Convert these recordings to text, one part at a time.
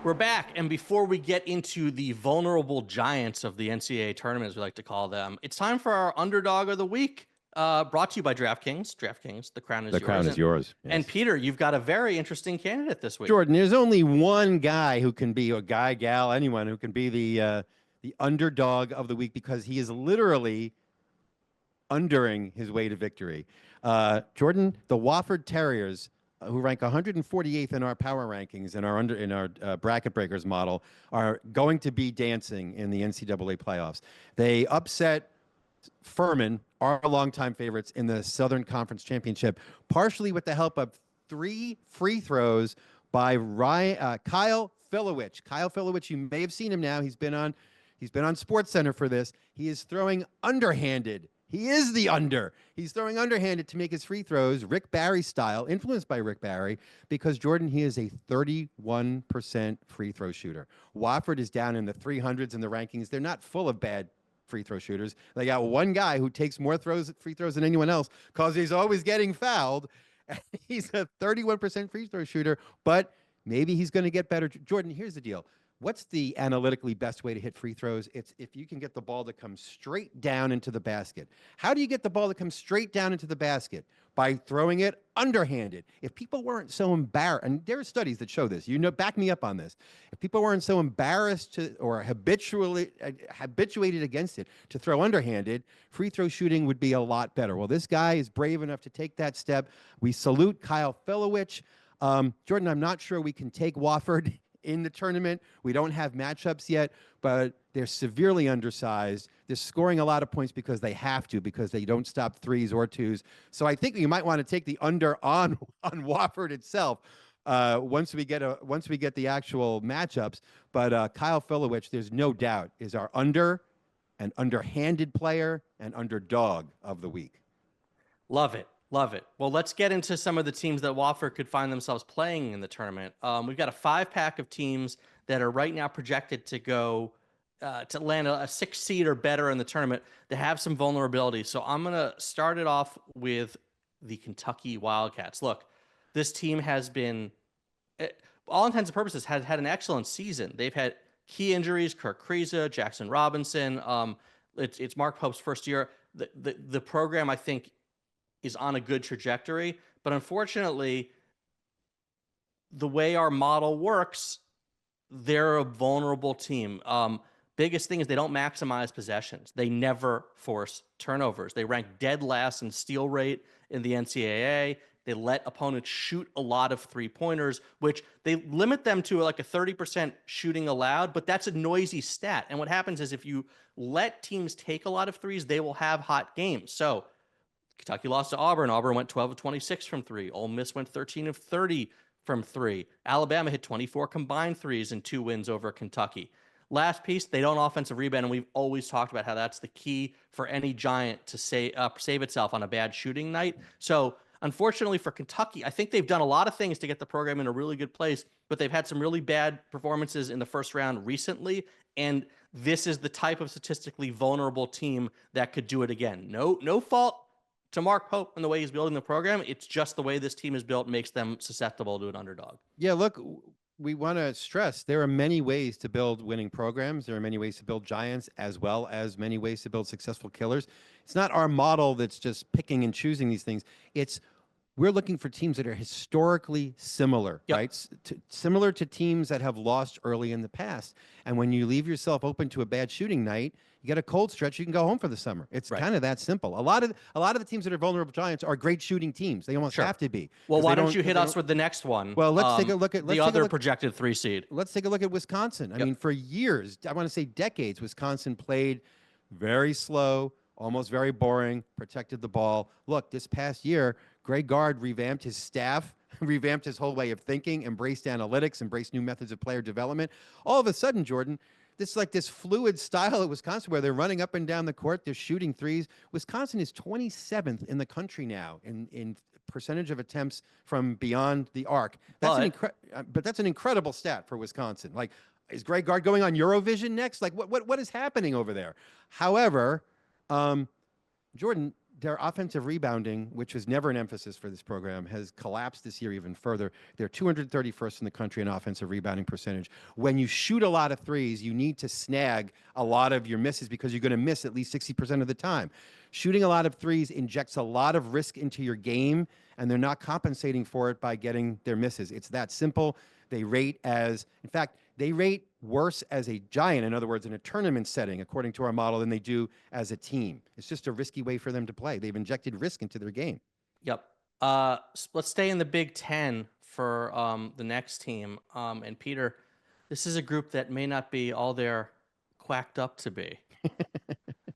We're back, and before we get into the vulnerable giants of the NCAA tournament, as we like to call them, it's time for our Underdog of the Week, brought to you by DraftKings. DraftKings, the crown is yours. The crown is yours. Yes. And Peter, you've got a very interesting candidate this week. Jordan, there's only one guy who can be, a guy, gal, anyone who can be the underdog of the week because he is literally undering his way to victory. Jordan, the Wofford Terriers, who rank 148th in our power rankings in our bracket breakers model, are going to be dancing in the NCAA playoffs. They upset Furman, our longtime favorites, in the Southern Conference Championship, partially with the help of 3 free throws by Kyle Filowich. Kyle Filowich, you may have seen him now. He's been on SportsCenter for this. He is throwing underhanded. He is the under. He's throwing underhanded to make his free throws, Rick Barry style, influenced by Rick Barry, because, Jordan, he is a 31% free throw shooter. Wofford is down in the 300s in the rankings. They're not full of bad free throw shooters. They got one guy who takes more free throws than anyone else because he's always getting fouled. He's a 31% free throw shooter, but maybe he's going to get better. Jordan, here's the deal. What's the analytically best way to hit free throws? It's if you can get the ball to come straight down into the basket. How do you get the ball to come straight down into the basket? By throwing it underhanded. If people weren't so embarrassed, and there are studies that show this, back me up on this. If people weren't so embarrassed or habituated against it to throw underhanded, free throw shooting would be a lot better. Well, this guy is brave enough to take that step. We salute Kyle Filowich. Jordan, I'm not sure we can take Wofford in the tournament. We don't have matchups yet, but they're severely undersized. They're scoring a lot of points because they have to, because they don't stop threes or twos. So I think you might want to take the under on Wofford itself once we get the actual matchups. But Kyle Filowich, there's no doubt, is our underhanded player and underdog of the week. Love it. Love it. Well, let's get into some of the teams that Wofford could find themselves playing in the tournament. We've got a 5-pack of teams that are right now projected to go to land a 6th seed or better in the tournament. They have some vulnerability. So I'm going to start it off with the Kentucky Wildcats. Look, this team has been, all intents and purposes, has had an excellent season. They've had key injuries: Kirk Kriisa, Jackson Robinson. It's Mark Pope's first year. The program, I think, is on a good trajectory, but unfortunately, the way our model works, they're a vulnerable team. Biggest thing is they don't maximize possessions. They never force turnovers. They rank dead last in steal rate in the NCAA. They let opponents shoot a lot of 3-pointers, which they limit them to like a 30% shooting allowed, but that's a noisy stat. And what happens is if you let teams take a lot of threes, they will have hot games. So Kentucky lost to Auburn. Auburn went 12 of 26 from 3. Ole Miss went 13 of 30 from 3. Alabama hit 24 combined threes in 2 wins over Kentucky. Last piece, they don't offensive rebound, and we've always talked about how that's the key for any giant to save itself on a bad shooting night. So unfortunately for Kentucky, I think they've done a lot of things to get the program in a really good place, but they've had some really bad performances in the first round recently, and this is the type of statistically vulnerable team that could do it again. No fault to Mark Pope and the way he's building the program. It's just the way this team is built makes them susceptible to an underdog. Yeah, look, we want to stress there are many ways to build winning programs. There are many ways to build giants, as well as many ways to build successful killers. It's not our model that's just picking and choosing these things. We're looking for teams that are historically similar, right? Similar to teams that have lost early in the past. And when you leave yourself open to a bad shooting night, you get a cold stretch, you can go home for the summer. It's kind of that simple. A lot of the teams that are vulnerable giants are great shooting teams. They almost have to be. Well, why don't you hit us with the next one? Well, let's take a look at the other projected 3 seed. Let's take a look at Wisconsin. I mean, for years, I want to say decades, Wisconsin played very slow, almost very boring, protected the ball. Look, this past year, Greg Gard revamped his staff, revamped his whole way of thinking, embraced analytics, embraced new methods of player development. All of a sudden, Jordan, this fluid style at Wisconsin where they're running up and down the court, they're shooting threes. Wisconsin is 27th in the country now in percentage of attempts from beyond the arc. But that's an incredible stat for Wisconsin. Like, is Greg Gard going on Eurovision next? Like, what is happening over there? However, Jordan, their offensive rebounding, which was never an emphasis for this program, has collapsed this year even further. They're 231st in the country in offensive rebounding percentage. When you shoot a lot of threes, you need to snag a lot of your misses because you're going to miss at least 60% of the time. Shooting a lot of threes injects a lot of risk into your game, and they're not compensating for it by getting their misses. It's that simple. They rate as, in fact, they rate worse as a giant, in other words, in a tournament setting, according to our model, than they do as a team. It's just a risky way for them to play. They've injected risk into their game. Yep. Let's stay in the Big Ten for the next team. And Peter, this is a group that may not be all they're quacked up to be.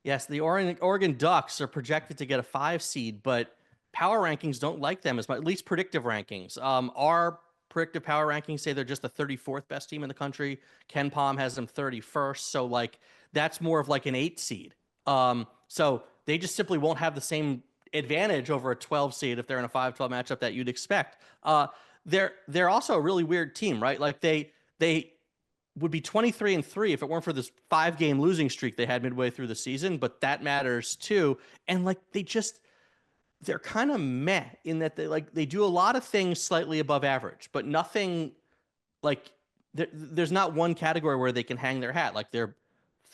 Yes, the Oregon Ducks are projected to get a 5 seed, but power rankings don't like them as much, at least predictive rankings. Our predictive power rankings say they're just the 34th best team in the country. Ken Palm has them 31st. So like that's more of like an 8 seed. So they just simply won't have the same advantage over a 12 seed if they're in a 5-12 matchup that you'd expect. They're also a really weird team, right? Like they would be 23-3 if it weren't for this 5-game losing streak they had midway through the season, but that matters too. And like they're kind of meh in that they do a lot of things slightly above average, but nothing like there's not one category where they can hang their hat. Like they're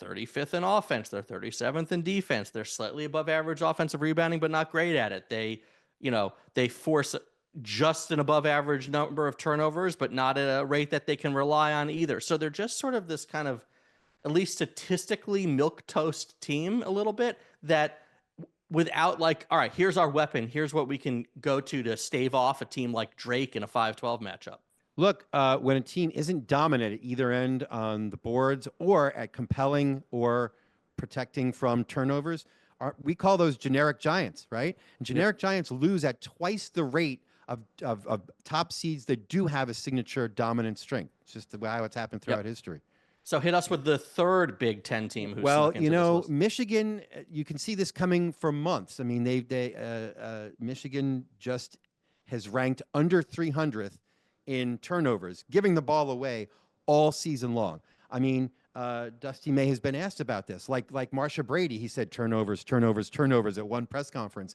35th in offense, they're 37th in defense, they're slightly above average offensive rebounding, but not great at it. They force just an above average number of turnovers, but not at a rate that they can rely on either. So they're just sort of this kind of, at least statistically, milquetoast team a little bit that without like, all right, here's our weapon. Here's what we can go to stave off a team like Drake in a 5-12 matchup. Look, when a team isn't dominant at either end on the boards or at compelling or protecting from turnovers, we call those generic giants, right? And generic giants lose at twice the rate of top seeds that do have a signature dominant strength. It's just how it's happened throughout history. So hit us with the third Big Ten team who's snuck into this list. Michigan, you can see this coming for months. I mean, Michigan just has ranked under 300th in turnovers, giving the ball away all season long. I mean, Dusty May has been asked about this. Like Marsha Brady, he said turnovers at one press conference.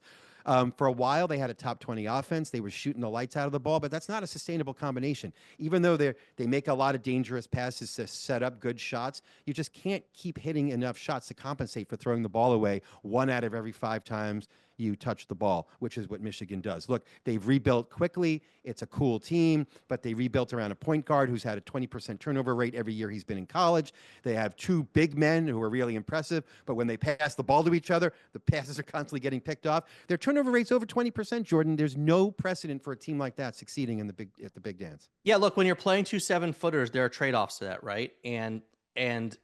For a while, they had a top 20 offense. They were shooting the lights out of the ball, but that's not a sustainable combination. Even though they make a lot of dangerous passes to set up good shots, you just can't keep hitting enough shots to compensate for throwing the ball away 1 out of every 5 times you touch the ball, which is what Michigan does. Look, they've rebuilt quickly. It's a cool team, but they rebuilt around a point guard who's had a 20% turnover rate every year he's been in college. They have 2 big men who are really impressive, but when they pass the ball to each other, the passes are constantly getting picked off. Their turnover rate's over 20%, Jordan. There's no precedent for a team like that succeeding at the big dance. Yeah, look, when you're playing 2 7-footers, there are trade-offs to that, right? And in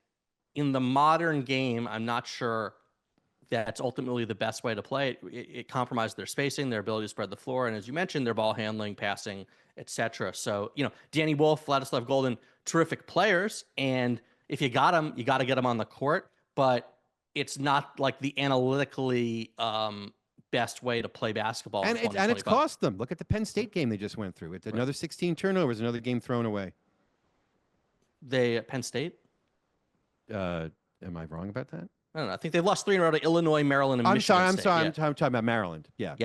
the modern game, I'm not sure that's ultimately the best way to play it. It compromises their spacing, their ability to spread the floor, and as you mentioned, their ball handling, passing, etc. So, Danny Wolf, Vladislav Golden, terrific players, and if you got them, you got to get them on the court, but it's not like the analytically best way to play basketball. And it's cost them. Look at the Penn State game they just went through. It's another 16 turnovers, another game thrown away. Penn State? Am I wrong about that? I don't know. I think they've lost 3 in a row to Illinois, Maryland, and Michigan. I'm sorry. I'm talking about Maryland. Yeah.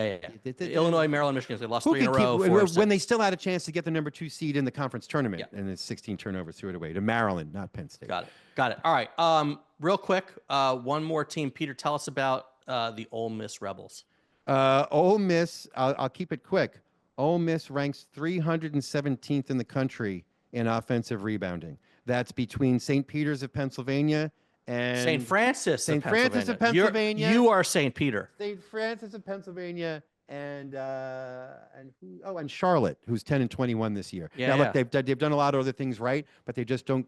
Illinois, Maryland, Michigan. They lost 3 in a row. When they still had a chance to get the number 2 seed in the conference tournament, and it's 16 turnovers threw it away to Maryland, not Penn State. Got it. All right. Real quick, one more team. Peter, tell us about the Ole Miss Rebels. Ole Miss. I'll keep it quick. Ole Miss ranks 317th in the country in offensive rebounding. That's between St. Peter's of Pennsylvania and St. Francis of Pennsylvania. You are St. Peter. St. Francis of Pennsylvania and Charlotte, who's 10-21 this year. Yeah, now look, they've done a lot of other things right, but they just don't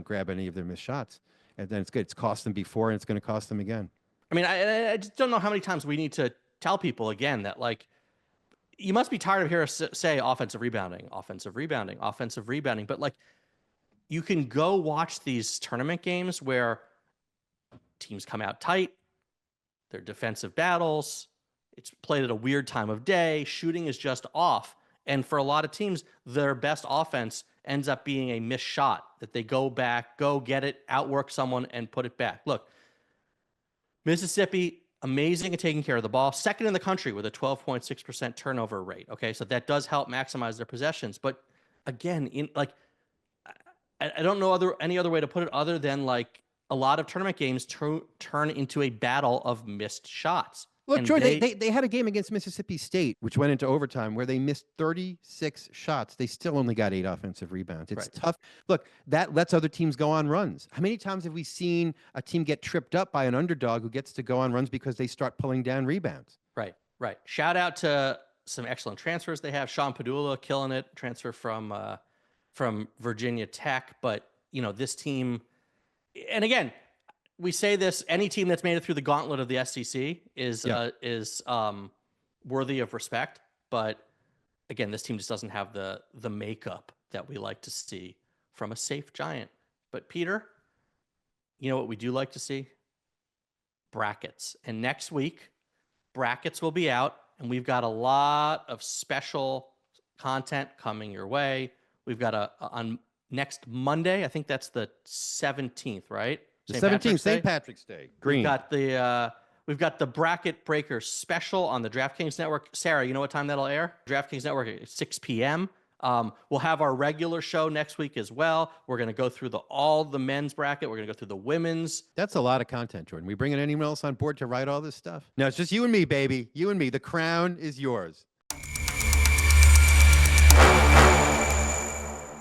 grab any of their missed shots. And then it's cost them before, and it's going to cost them again. I mean, I just don't know how many times we need to tell people again that like you must be tired of hearing us say offensive rebounding, but like you can go watch these tournament games where teams come out tight, they're defensive battles, it's played at a weird time of day, shooting is just off. And for a lot of teams, their best offense ends up being a missed shot that they go back, go get it, outwork someone, and put it back. Look, Mississippi, amazing at taking care of the ball. Second in the country with a 12.6% turnover rate. Okay, so that does help maximize their possessions. But again, I don't know any other way to put it other than like a lot of tournament games turn into a battle of missed shots. Look, And Jordan, they had a game against Mississippi State, which went into overtime, where they missed 36 shots. They still only got 8 offensive rebounds. It's tough. Look, that lets other teams go on runs. How many times have we seen a team get tripped up by an underdog who gets to go on runs because they start pulling down rebounds? Right. Shout out to some excellent transfers they have. Sean Padula killing it, transfer from Virginia Tech. But, you know, this team, and again, we say this, any team that's made it through the gauntlet of the SEC is worthy of respect. But again, this team just doesn't have the makeup that we like to see from a safe giant. But Peter, you know what we do like to see? Brackets. And next week, brackets will be out, and we've got a lot of special content coming your way. We've got on next Monday, I think that's the 17th, right? The 17th, St. Patrick's Day. Green. We've got the Bracket Breaker special on the DraftKings Network. Sarah, you know what time that'll air? DraftKings Network at 6 p.m. We'll have our regular show next week as well. We're going to go through all the men's bracket. We're going to go through the women's. That's a lot of content, Jordan. We bringing anyone else on board to write all this stuff? No, it's just you and me, baby. You and me. The crown is yours.